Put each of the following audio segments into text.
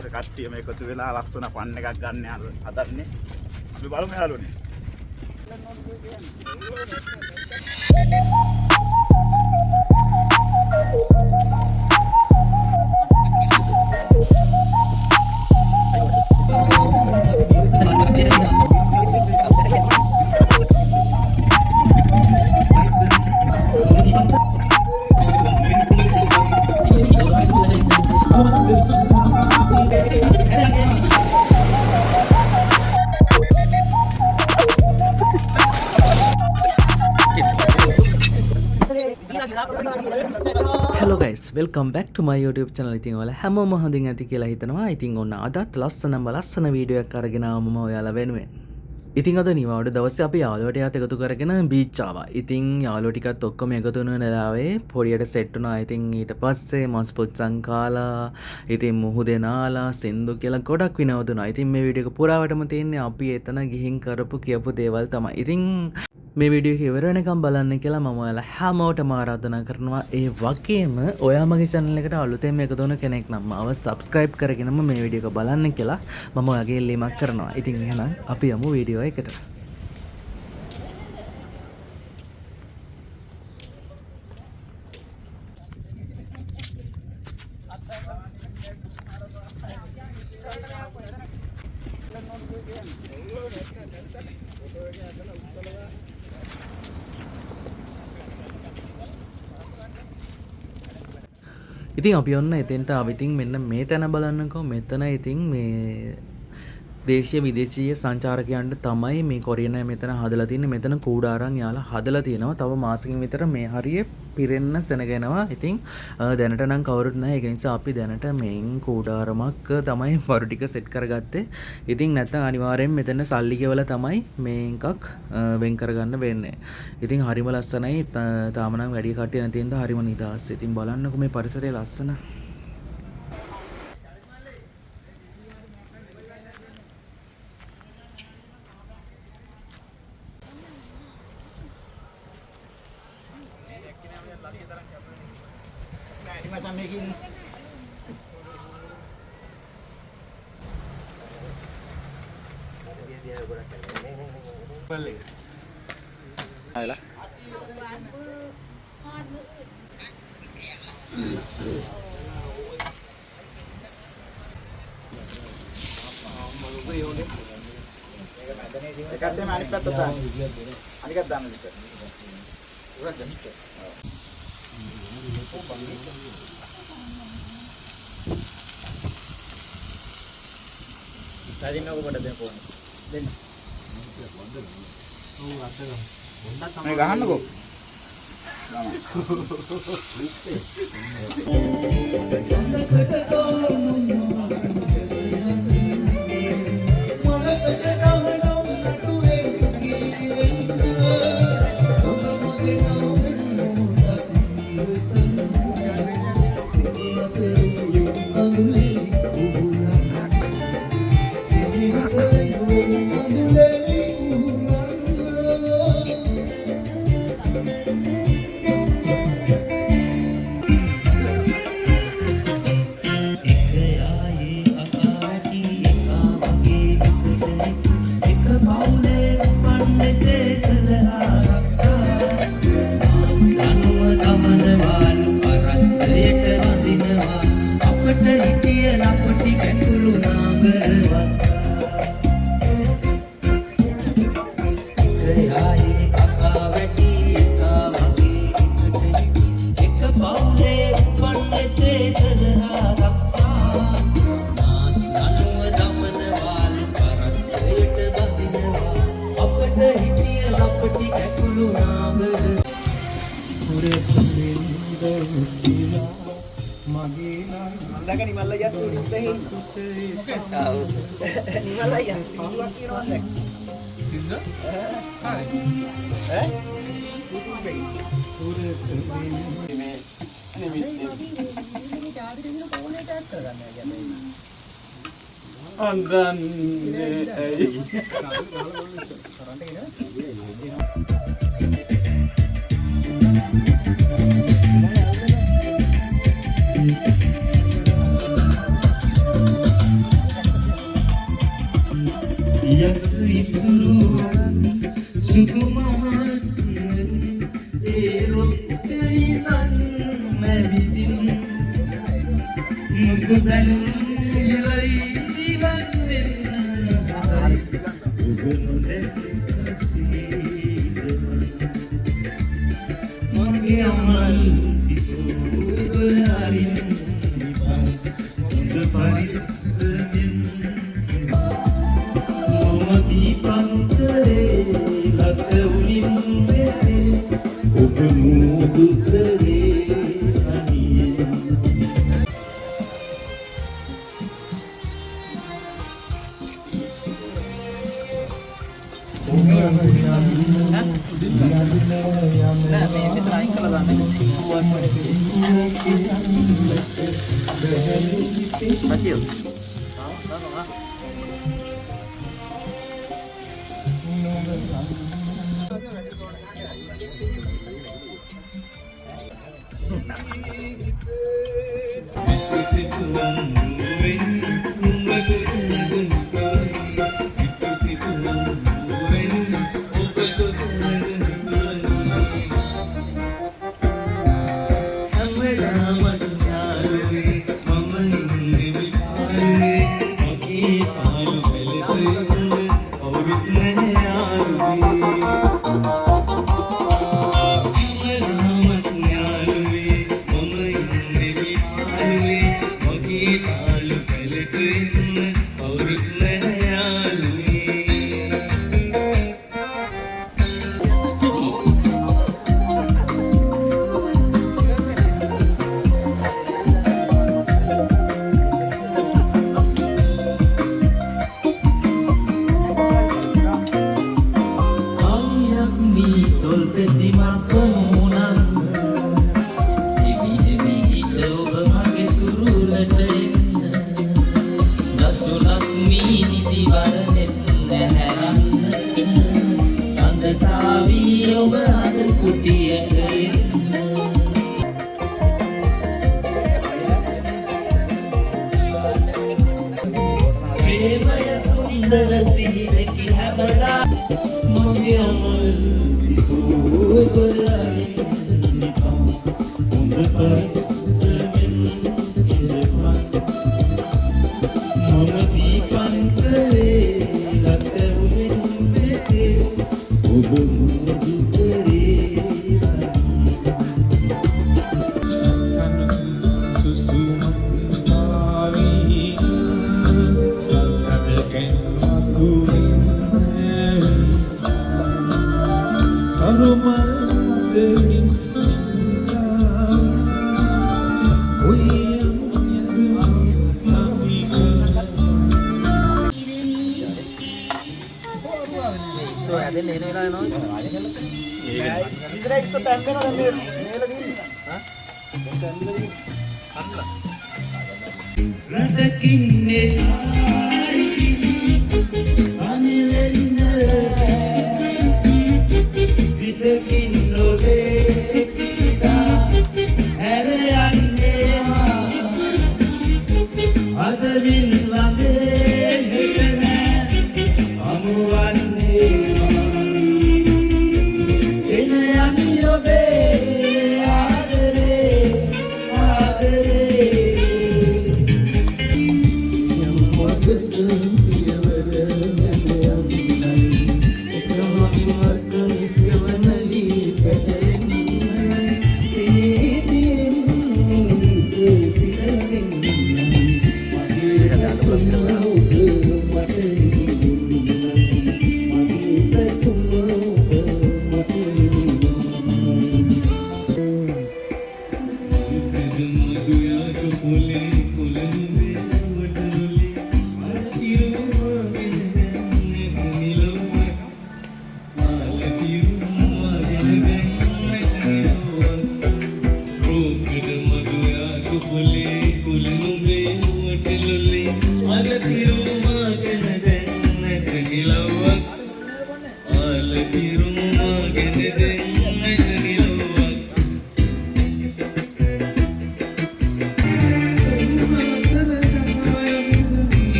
දවසේ කට්ටිය මේක එකතු වෙලා ලස්සන පන් එකක් ගන්න හදන්නේ. අපි බලමු යාළුවනේ. Hello guys, welcome back to my YouTube channel. ඉතින් ඔයාලා හැමෝම හොඳින් ඇති කියලා හිතනවා. ඉතින් ඔන්න අදත් ලස්සන වීඩියෝ එකක් අරගෙන ආවම ඔයාලා වෙනුවෙන්. ඉතින් අද නිවාඩු දවසේ අපි යාළුවෝ ටිකත් එකතු කරගෙන බීච් ආවා. ඉතින් යාළුවෝ ටිකත් ඔක්කොම එකතු වෙන වෙලාවේ පොඩියට සෙට් වුණා. ඉතින් ඊට පස්සේ මස් පුච්චන් කාලා, ඉතින් මුහුදේ නාලා, සින්දු කියලා ගොඩක් විනෝදුනා. ඉතින් මේ වීඩියෝ එක පුරාවටම තියෙන්නේ අපි එතන ගිහින් කරපු කියපු දේවල් තමයි. ඉතින් මේ වීඩියෝ එක ඉවර වෙනකම් බලන්න කියලා මම ඔයාලා හැමෝටම ආරාධනා කරනවා. ඒ වගේම ඔයා මගේ channel එකට අලුතෙන් එකතු වෙන කෙනෙක් නම් මාව subscribe කරගෙනම මේ වීඩියෝ එක බලන්න කියලා මම ඔයාගේ ඉල්ලීමක් කරනවා. ඉතින් එහෙනම් අපි යමු වීඩියෝ එකට. ඉතින් අපි ඔන්න එතෙන්ට ආවිතින් මෙන්න මේ තැන බලන්නකෝ. මෙතන ඉතින් මේ දේශීය විදේශීය සංචාරකයන්ට තමයි මේ කොරියන මෙතන හදලා තින්නේ. මෙතන කූඩාරම් යාලා හදලා තියෙනවා. තව මාසකින් විතර මේ හරිය පිරෙන්න සෙනගෙනවා. ඉතින් දැනට නම් කවුරුත් නැහැ. ඒක නිසා අපි දැනට මේන් කූඩාරමක් තමයි වරු ටික සෙට් කරගත්තේ. ඉතින් නැත්නම් අනිවාර්යෙන් මෙතන සල්ලි ගෙවලා තමයි මේ එකක් වෙන් කරගන්න වෙන්නේ. ඉතින් හරිම ලස්සනයි. තාම නම් වැඩි කට්ටිය නැති හින්දා හරිම නිදහස්. ඉතින් බලන්නකෝ මේ පරිසරය ලස්සන. Ayolah. Dekatnya manik betul kan? Manik kan dalam itu. Urat dan itu. Tadi nak pada telepon. Den. Ini gahan kok.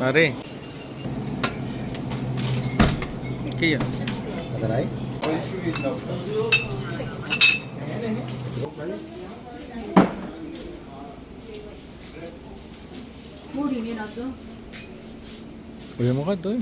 अरे किया Aderai? ඔය මොකක්ද ඔය?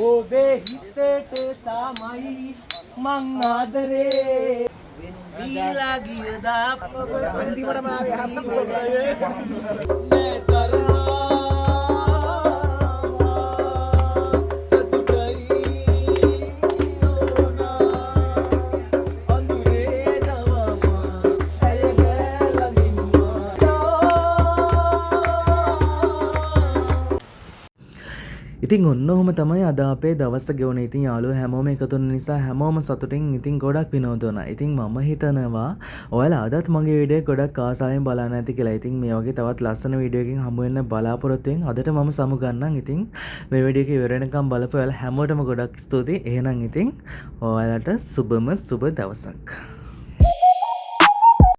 ඔබේ හිතට තමයි මං ආදරේ බීලා ගියදා අන්තිමටම ආවේ ඉතින් ඔන්න ඔහොම තමයි අද අපේ දවස් ගෙවුනේ. ඉතින් යාළුවෝ හැමෝම එකතු වෙන නිසා හැමෝම සතුටින් ඉතින් ගොඩක් විනෝද වුණා. ඉතින් මම හිතනවා ඔයාලා අදත් මගේ වීඩියෝ ගොඩක් ආසාවෙන් බලන්න ඇති කියලා. ඉතින් මේ වගේ තවත් ලස්සන වීඩියෝ එකකින් හමු වෙන්න බලාපොරොත්තු වෙන. අදට මම සමු ගන්නම්. ඉතින් මේ වීඩියෝ එක ඉවර වෙනකම් බලපු ඔයාලා හැමෝටම ගොඩක් ස්තුතියි. එහෙනම් ඉතින් ඔයාලට සුබම සුබ දවසක්.